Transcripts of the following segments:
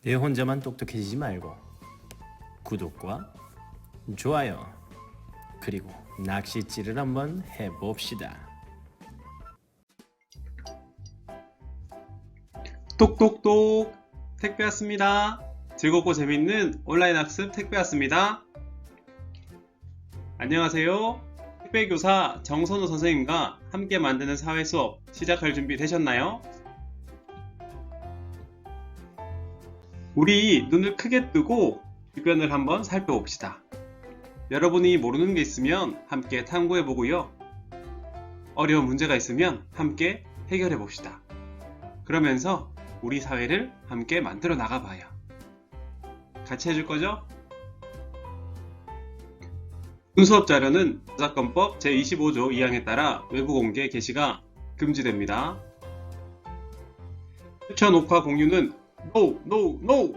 내 혼자만 똑똑해지지 말고 구독과 좋아요 그리고 낚싯질을 한번 해봅시다. 똑똑똑 택배 왔습니다. 즐겁고 재밌는 온라인 학습 택배 왔습니다. 안녕하세요. 택배교사 정선우 선생님과 함께 만드는 사회 수업 시작할 준비 되셨나요? 우리 눈을 크게 뜨고 주변을 한번 살펴봅시다. 여러분이 모르는 게 있으면 함께 탐구해 보고요. 어려운 문제가 있으면 함께 해결해 봅시다. 그러면서 우리 사회를 함께 만들어 나가봐요. 같이 해줄 거죠? 수업 자료는 저작권법 제25조 2항에 따라 외부 공개 게시가 금지됩니다. 캡처 녹화 공유는 NO! NO! NO!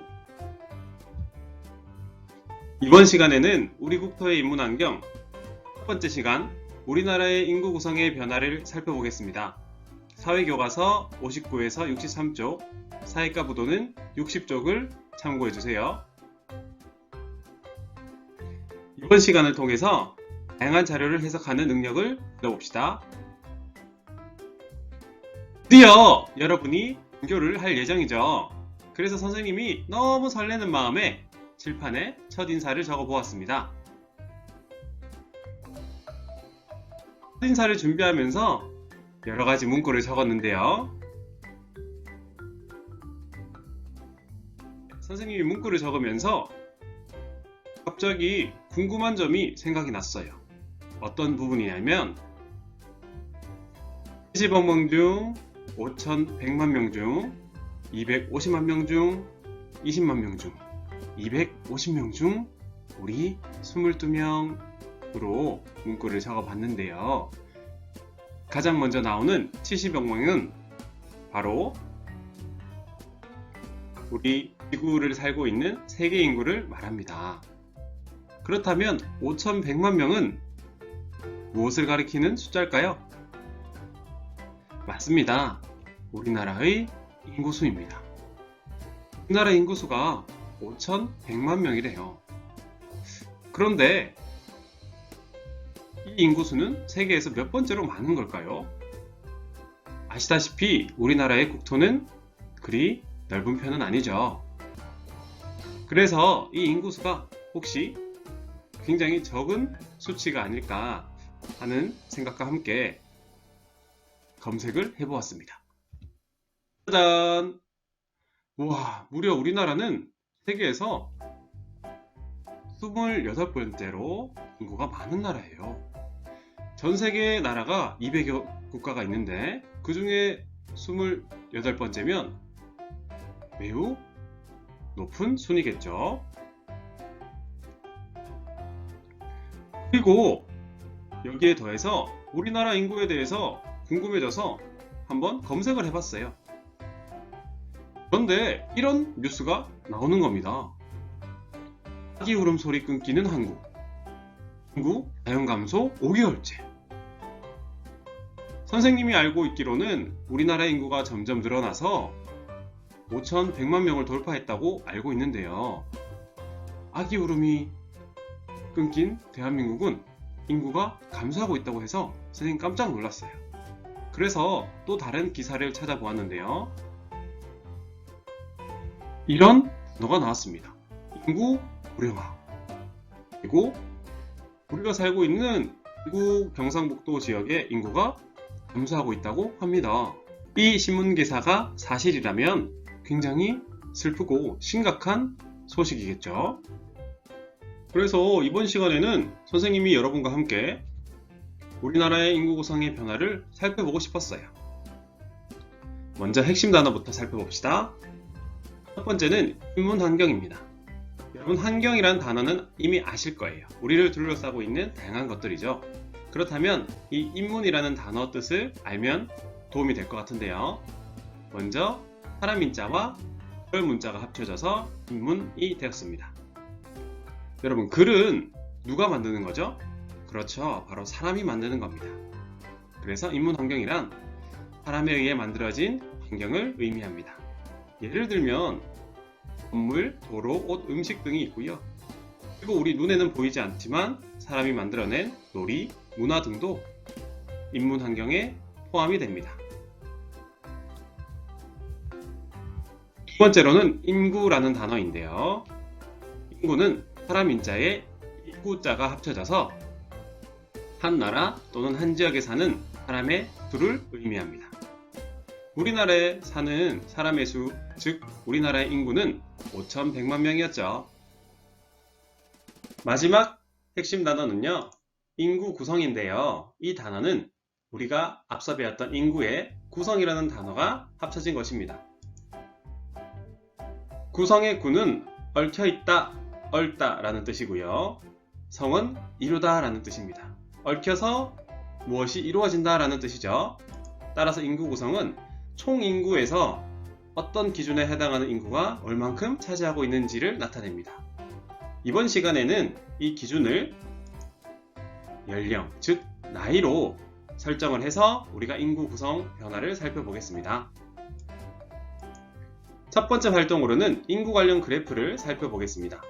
이번 시간에는 우리 국토의 인문환경 첫 번째 시간 우리나라의 인구 구성의 변화를 살펴보겠습니다. 사회교과서 59에서 63쪽, 사회과 부도는 60쪽을 참고해주세요. 이번 시간을 통해서 다양한 자료를 해석하는 능력을 배워봅시다. 드디어 여러분이 등교를 할 예정이죠. 그래서 선생님이 너무 설레는 마음에 칠판에 첫 인사를 적어보았습니다. 첫 인사를 준비하면서 여러가지 문구를 적었는데요. 선생님이 문구를 적으면서 갑자기 궁금한 점이 생각이 났어요. 어떤 부분이냐면 70억 명 중 5,100만 명 중 250만 명 중 20만 명 중 250명 중 우리 22명으로 문구를 적어봤는데요. 가장 먼저 나오는 70억 명은 바로 우리 지구를 살고 있는 세계 인구를 말합니다. 그렇다면 5,100만 명은 무엇을 가리키는 숫자일까요? 맞습니다. 우리나라의 인구수입니다. 우리나라 인구수가 5,100만 명이래요. 그런데 이 인구수는 세계에서 몇 번째로 많은 걸까요? 아시다시피 우리나라의 국토는 그리 넓은 편은 아니죠. 그래서 이 인구수가 혹시 굉장히 적은 수치가 아닐까 하는 생각과 함께 검색을 해보았습니다. 짜잔! 우와, 무려 우리나라는 세계에서 28번째로 인구가 많은 나라예요. 전 세계 나라가 200여 국가가 있는데 그 중에 28번째면 매우 높은 순위겠죠. 그리고 여기에 더해서 우리나라 인구에 대해서 궁금해져서 한번 검색을 해봤어요. 그런데 이런 뉴스가 나오는 겁니다. 아기 울음소리 끊기는 한국, 인구 자연 감소 5개월째. 선생님이 알고 있기로는 우리나라 인구가 점점 늘어나서 5,100만 명을 돌파했다고 알고 있는데요. 아기 울음이 끊긴 대한민국은 인구가 감소하고 있다고 해서 선생님 깜짝 놀랐어요. 그래서 또 다른 기사를 찾아보았는데요. 이런 단어가 나왔습니다. 인구 고령화. 그리고 우리가 살고 있는 미국 경상북도 지역의 인구가 감소하고 있다고 합니다. 이 신문 기사가 사실이라면 굉장히 슬프고 심각한 소식이겠죠. 그래서 이번 시간에는 선생님이 여러분과 함께 우리나라의 인구 구성의 변화를 살펴보고 싶었어요. 먼저 핵심 단어부터 살펴봅시다. 첫 번째는 인문환경입니다. 여러분, 환경이란 단어는 이미 아실 거예요. 우리를 둘러싸고 있는 다양한 것들이죠. 그렇다면 이 인문이라는 단어 뜻을 알면 도움이 될 것 같은데요. 먼저 사람 인자와 글 문자가 합쳐져서 인문이 되었습니다. 여러분, 글은 누가 만드는 거죠? 그렇죠. 바로 사람이 만드는 겁니다. 그래서 인문환경이란 사람에 의해 만들어진 환경을 의미합니다. 예를 들면 건물, 도로, 옷, 음식 등이 있고요. 그리고 우리 눈에는 보이지 않지만 사람이 만들어낸 놀이, 문화 등도 인문 환경에 포함이 됩니다. 두 번째로는 인구라는 단어인데요. 인구는 사람 인자에 인구자가 합쳐져서 한 나라 또는 한 지역에 사는 사람의 수를 의미합니다. 우리나라에 사는 사람의 수, 즉 우리나라의 인구는 5,100만 명이었죠. 마지막 핵심 단어는요, 인구 구성인데요. 이 단어는 우리가 앞서 배웠던 인구의 구성이라는 단어가 합쳐진 것입니다. 구성의 구는 얽혀있다, 얽다 라는 뜻이고요. 성은 이루다 라는 뜻입니다. 얽혀서 무엇이 이루어진다 라는 뜻이죠. 따라서 인구 구성은 총 인구에서 어떤 기준에 해당하는 인구가 얼만큼 차지하고 있는지를 나타냅니다. 이번 시간에는 이 기준을 연령, 즉 나이로 설정을 해서 우리가 인구 구성 변화를 살펴보겠습니다. 첫 번째 활동으로는 인구 관련 그래프를 살펴보겠습니다.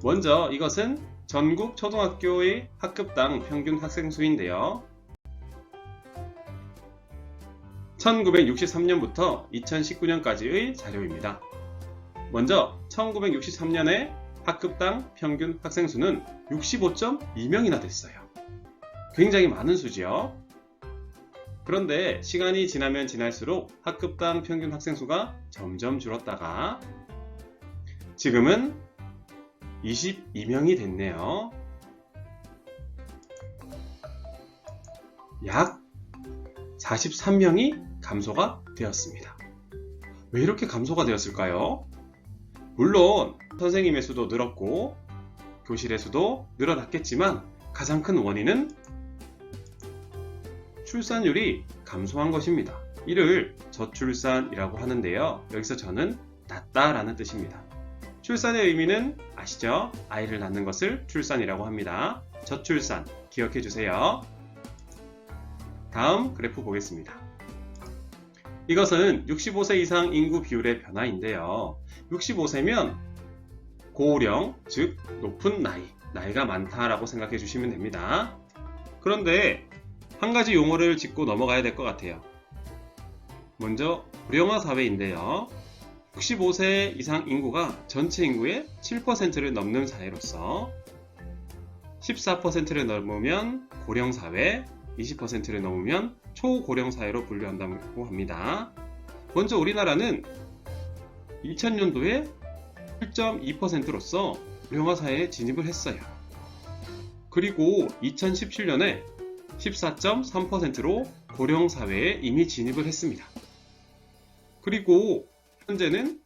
먼저 이것은 전국 초등학교의 학급당 평균 학생 수인데요. 1963년부터 2019년까지의 자료입니다. 먼저 1963년에 학급당 평균 학생 수는 65.2명이나 됐어요. 굉장히 많은 수지요. 그런데 시간이 지나면 지날수록 학급당 평균 학생 수가 점점 줄었다가 지금은 22명이 됐네요. 약 43명이 감소가 되었습니다. 왜 이렇게 감소가 되었을까요? 물론 선생님의 수도 늘었고 교실의 수도 늘어났겠지만 가장 큰 원인은 출산율이 감소한 것입니다. 이를 저출산이라고 하는데요. 여기서 저는 낮다라는 뜻입니다. 출산의 의미는 아시죠? 아이를 낳는 것을 출산이라고 합니다. 저출산 기억해 주세요. 다음 그래프 보겠습니다. 이것은 65세 이상 인구 비율의 변화인데요. 65세면 고령, 즉 높은 나이가 많다라고 생각해 주시면 됩니다. 그런데 한 가지 용어를 짚고 넘어가야 될 것 같아요. 먼저 고령화 사회인데요. 65세 이상 인구가 전체 인구의 7%를 넘는 사회로서 14%를 넘으면 고령사회, 20%를 넘으면 초고령사회로 분류한다고 합니다. 먼저 우리나라는 2000년도에 7.2%로서 고령화사회에 진입을 했어요. 그리고 2017년에 14.3%로 고령사회에 이미 진입을 했습니다. 그리고 현재는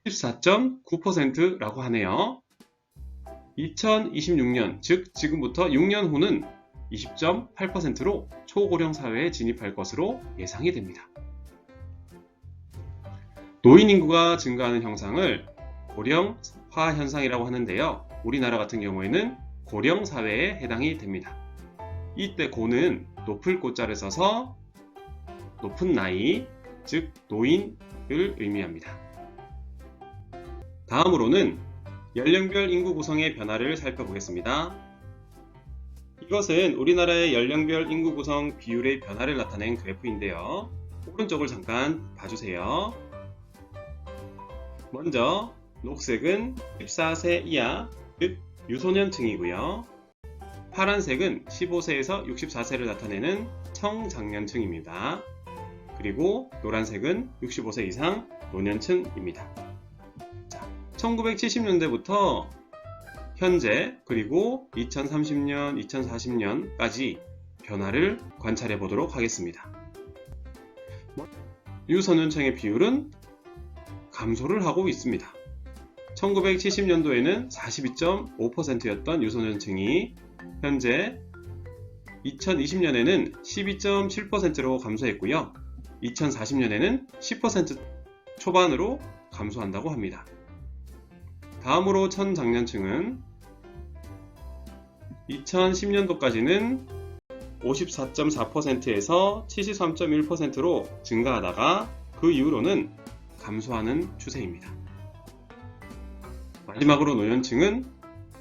14.9%라고 하네요. 2026년, 즉 지금부터 6년 후는 20.8%로 초고령 사회에 진입할 것으로 예상이 됩니다. 노인 인구가 증가하는 현상을 고령화 현상이라고 하는데요. 우리나라 같은 경우에는 고령 사회에 해당이 됩니다. 이때 고는 높을 고자를 써서 높은 나이, 즉 노인을 의미합니다. 다음으로는 연령별 인구 구성의 변화를 살펴보겠습니다. 이것은 우리나라의 연령별 인구 구성 비율의 변화를 나타낸 그래프인데요. 오른쪽을 잠깐 봐주세요. 먼저 녹색은 14세 이하, 즉 유소년층이고요. 파란색은 15세에서 64세를 나타내는 청장년층입니다. 그리고 노란색은 65세 이상 노년층입니다. 1970년대부터 현재 그리고 2030년, 2040년까지 변화를 관찰해 보도록 하겠습니다. 유소년층의 비율은 감소를 하고 있습니다. 1970년도에는 42.5%였던 유소년층이 현재 2020년에는 12.7%로 감소했고요. 2040년에는 10% 초반으로 감소한다고 합니다. 다음으로 천장년층은 2010년도까지는 54.4%에서 73.1%로 증가하다가 그 이후로는 감소하는 추세입니다. 마지막으로 노년층은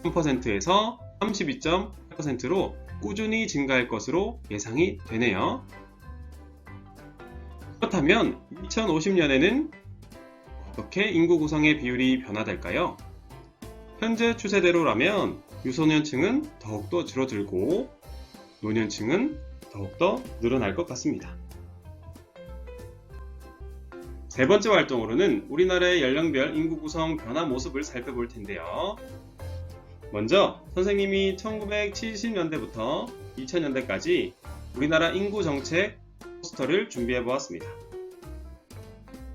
3%에서 32.8%로 꾸준히 증가할 것으로 예상이 되네요. 그렇다면 2050년에는 어떻게 인구 구성의 비율이 변화될까요? 현재 추세대로라면 유소년층은 더욱더 줄어들고 노년층은 더욱더 늘어날 것 같습니다. 세 번째 활동으로는 우리나라의 연령별 인구 구성 변화 모습을 살펴볼 텐데요. 먼저 선생님이 1970년대부터 2000년대까지 우리나라 인구 정책 포스터를 준비해 보았습니다.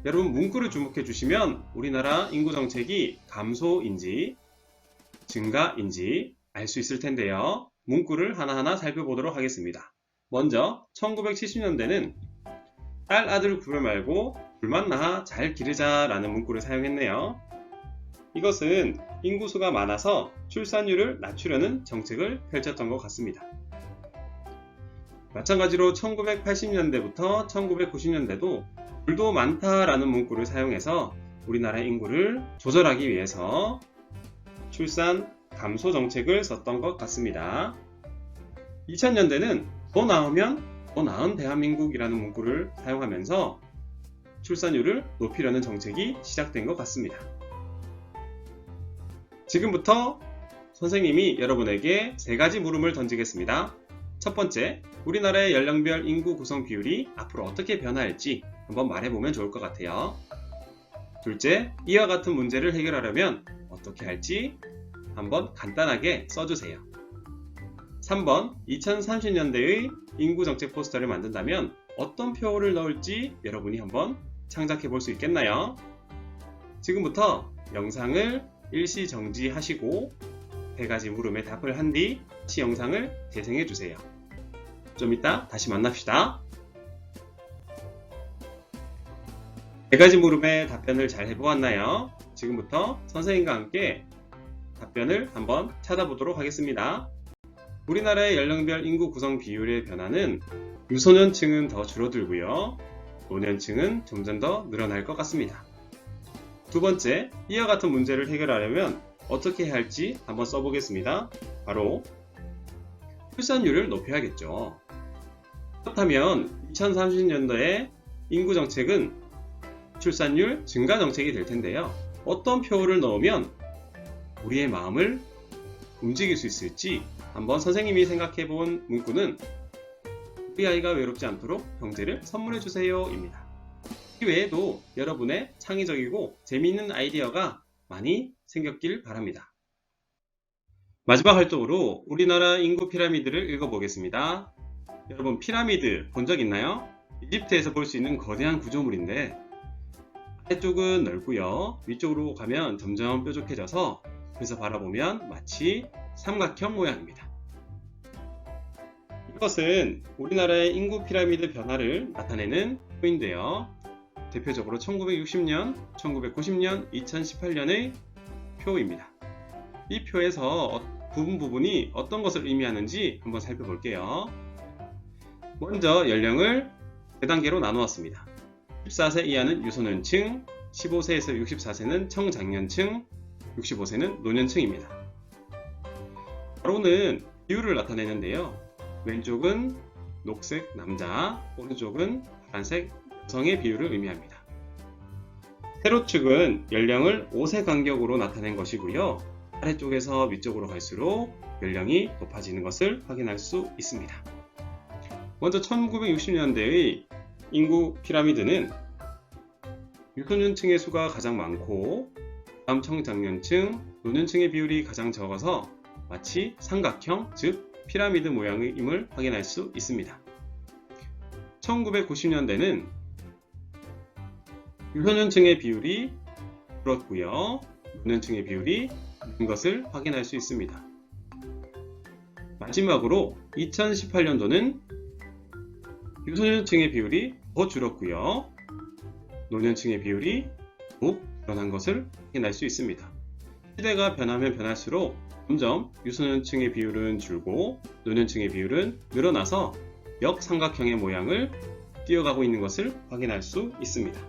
여러분 문구를 주목해 주시면 우리나라 인구 정책이 감소인지 증가인지 알 수 있을 텐데요. 문구를 하나하나 살펴보도록 하겠습니다. 먼저 1970년대는 딸 아들 구별 말고 둘만 낳아 잘 기르자 라는 문구를 사용했네요. 이것은 인구수가 많아서 출산율을 낮추려는 정책을 펼쳤던 것 같습니다. 마찬가지로 1980년대부터 1990년대도 둘도 많다라는 문구를 사용해서 우리나라의 인구를 조절하기 위해서 출산 감소 정책을 썼던 것 같습니다. 2000년대는 더 낳으면 더 나은 대한민국이라는 문구를 사용하면서 출산율을 높이려는 정책이 시작된 것 같습니다. 지금부터 선생님이 여러분에게 세 가지 물음을 던지겠습니다. 첫 번째, 우리나라의 연령별 인구 구성 비율이 앞으로 어떻게 변화할지 한번 말해보면 좋을 것 같아요. 둘째, 이와 같은 문제를 해결하려면 어떻게 할지 한번 간단하게 써주세요. 3번, 2030년대의 인구정책 포스터를 만든다면 어떤 표를 넣을지 여러분이 한번 창작해 볼 수 있겠나요? 지금부터 영상을 일시 정지하시고 세 가지 물음에 답을 한 뒤 다시 영상을 재생해 주세요. 좀 이따 다시 만납시다. 세 가지 물음에 답변을 잘 해보았나요? 지금부터 선생님과 함께 답변을 한번 찾아보도록 하겠습니다. 우리나라의 연령별 인구 구성 비율의 변화는 유소년층은 더 줄어들고요. 노년층은 점점 더 늘어날 것 같습니다. 두 번째, 이와 같은 문제를 해결하려면 어떻게 해야 할지 한번 써보겠습니다. 바로 출산율을 높여야겠죠. 그렇다면 2030년도에 인구 정책은 출산율 증가 정책이 될 텐데요. 어떤 표를 넣으면 우리의 마음을 움직일 수 있을지 한번 선생님이 생각해 본 문구는 우리 아이가 외롭지 않도록 형제를 선물해 주세요 입니다. 이 외에도 여러분의 창의적이고 재미있는 아이디어가 많이 생겼길 바랍니다. 마지막 활동으로 우리나라 인구 피라미드를 읽어보겠습니다. 여러분 피라미드 본 적 있나요? 이집트에서 볼 수 있는 거대한 구조물인데 아래쪽은 넓고요. 위쪽으로 가면 점점 뾰족해져서 그래서 바라보면 마치 삼각형 모양입니다. 이것은 우리나라의 인구 피라미드 변화를 나타내는 표인데요. 대표적으로 1960년, 1990년, 2018년의 표입니다. 이 표에서 부분이 어떤 것을 의미하는지 한번 살펴볼게요. 먼저 연령을 3단계로 나누었습니다. 14세 이하는 유소년층, 15세에서 64세는 청장년층, 65세는 노년층입니다. 가로는 비율을 나타내는데요. 왼쪽은 녹색 남자, 오른쪽은 파란색 여성의 비율을 의미합니다. 세로축은 연령을 5세 간격으로 나타낸 것이고요. 아래쪽에서 위쪽으로 갈수록 연령이 높아지는 것을 확인할 수 있습니다. 먼저 1960년대의 인구 피라미드는 유소년층의 수가 가장 많고 다음 청장년층, 노년층의 비율이 가장 적어서 마치 삼각형, 즉 피라미드 모양임을 확인할 수 있습니다. 1990년대는 유소년층의 비율이 줄었고요. 노년층의 비율이 는 것을 확인할 수 있습니다. 마지막으로 2018년도는 유소년층의 비율이 더 줄었고요. 노년층의 비율이 더욱 늘어난 것을 확인할 수 있습니다. 시대가 변하면 변할수록 점점 유소년층의 비율은 줄고 노년층의 비율은 늘어나서 역삼각형의 모양을 뛰어가고 있는 것을 확인할 수 있습니다.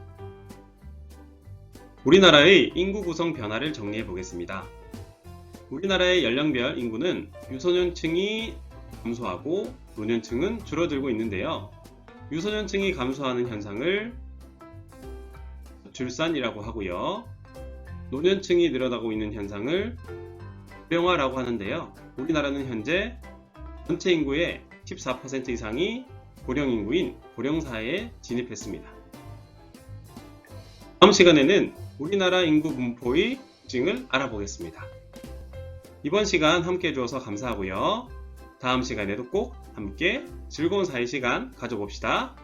우리나라의 인구 구성 변화를 정리해 보겠습니다. 우리나라의 연령별 인구는 유소년층이 감소하고 노년층은 줄어들고 있는데요. 유소년층이 감소하는 현상을 저출산이라고 하고요. 노년층이 늘어나고 있는 현상을 고령화라고 하는데요. 우리나라는 현재 전체 인구의 14% 이상이 고령인구인 고령사회에 진입했습니다. 다음 시간에는 우리나라 인구 분포의 특징을 알아보겠습니다. 이번 시간 함께 해주셔서 감사하고요. 다음 시간에도 꼭 함께 즐거운 사회 시간 가져봅시다.